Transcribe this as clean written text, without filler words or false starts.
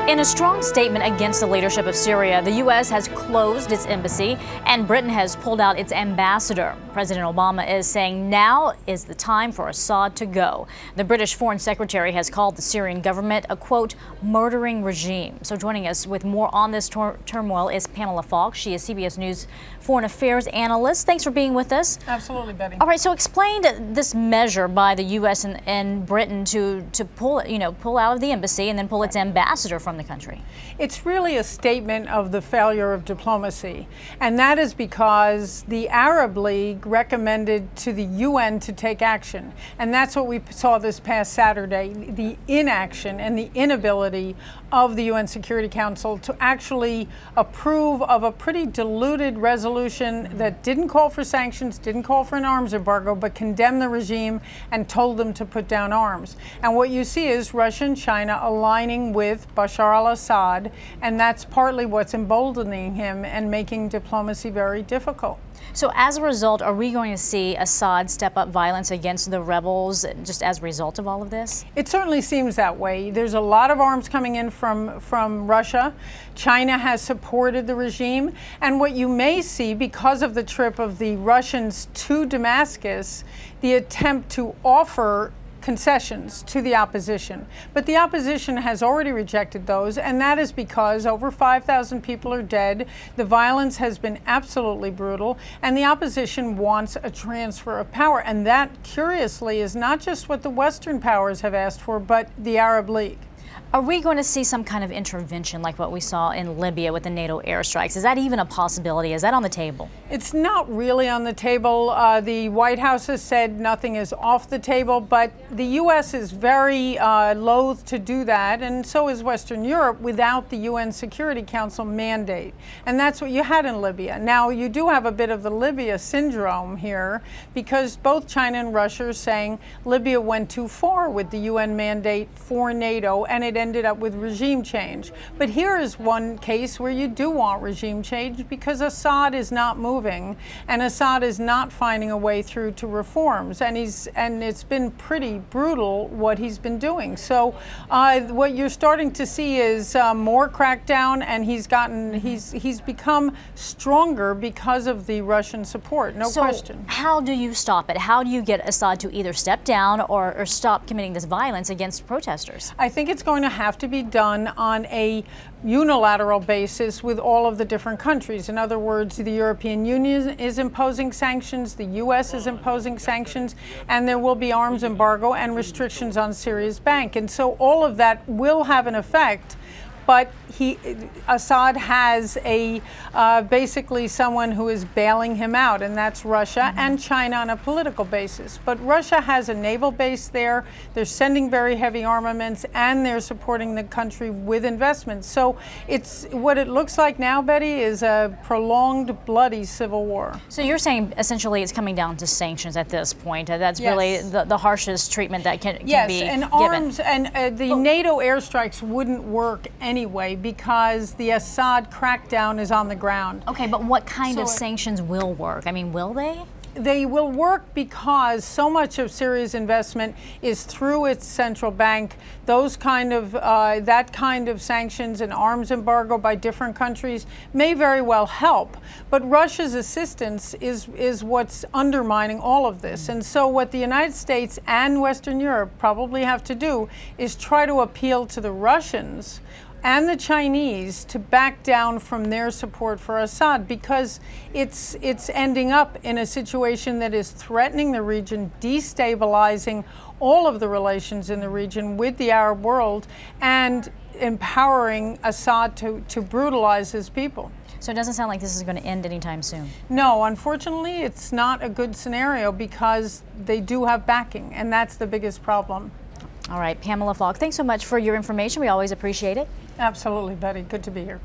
In a strong statement against the leadership of Syria, the U.S. has closed its embassy and Britain has pulled out its ambassador. President Obama is saying now is the time for Assad to go. The British Foreign Secretary has called the Syrian government a, quote, murdering regime. So joining us with more on this turmoil is Pamela Falk. She is CBS News foreign affairs analyst. Thanks for being with us. Absolutely, Betty. All right, so explain this measure by the U.S. and Britain to pull out of the embassy and then pull its ambassador from the country. It's really a statement of the failure of diplomacy, and that is because the Arab League recommended to the UN to take action, and that's what we saw this past Saturday, the inaction and the inability of the UN Security Council to actually approve of a pretty diluted resolution that didn't call for sanctions, didn't call for an arms embargo, but condemned the regime and told them to put down arms. And what you see is Russia and China aligning with Bashar al-Assad, and that's partly what's emboldening him and making diplomacy very difficult. So as a result, are we going to see Assad step up violence against the rebels just as a result of all of this? It certainly seems that way. There's a lot of arms coming in from Russia. China has supported the regime. And what you may see, because of the trip of the Russians to Damascus, the attempt to offer concessions to the opposition. But the opposition has already rejected those, and that is because over 5,000 people are dead. The violence has been absolutely brutal, and the opposition wants a transfer of power. And that, curiously, is not just what the Western powers have asked for, but the Arab League. Are we going to see some kind of intervention like what we saw in Libya with the NATO airstrikes? Is that even a possibility? Is that on the table? It's not really on the table. The White House has said nothing is off the table, but the U.S. is very loath to do that, and so is Western Europe, without the UN Security Council mandate. And that's what you had in Libya. Now, you do have a bit of the Libya syndrome here, because both China and Russia are saying Libya went too far with the UN mandate for NATO, and it ended up with regime change. But here is one case where you do want regime change, because Assad is not moving, and Assad is not finding a way through to reforms, and it's been pretty brutal what he's been doing. So what you're starting to see is more crackdown, and he's become stronger because of the Russian support, no question. How do you stop it? How do you get Assad to either step down or stop committing this violence against protesters? I think it's going to have to be done on a unilateral basis with all of the different countries. In other words, the European Union is imposing sanctions, the U.S. is imposing sanctions, and there will be arms embargo and restrictions on Syria's bank. And so all of that will have an effect. But Assad has basically someone who is bailing him out, and that's Russia and China on a political basis. But Russia has a naval base there. They're sending very heavy armaments, and they're supporting the country with investments. So what it looks like now, Betty, is a prolonged, bloody civil war. So you're saying essentially it's coming down to sanctions at this point. That's really the harshest treatment that can be given. Yes, and arms and the NATO airstrikes wouldn't work anyway, because the Assad crackdown is on the ground. Okay, but what kind of sanctions will work? I mean, will they? They will work because so much of Syria's investment is through its central bank. Those that kind of sanctions and arms embargo by different countries may very well help. But Russia's assistance is what's undermining all of this. And so what the United States and Western Europe probably have to do is try to appeal to the Russians and the Chinese to back down from their support for Assad, because it's ending up in a situation that is threatening the region, destabilizing all of the relations in the region with the Arab world, and empowering Assad to brutalize his people. So it doesn't sound like this is going to end anytime soon. No, unfortunately, it's not a good scenario, because they do have backing, and that's the biggest problem. All right, Pamela Falk, thanks so much for your information. We always appreciate it. Absolutely, Betty. Good to be here.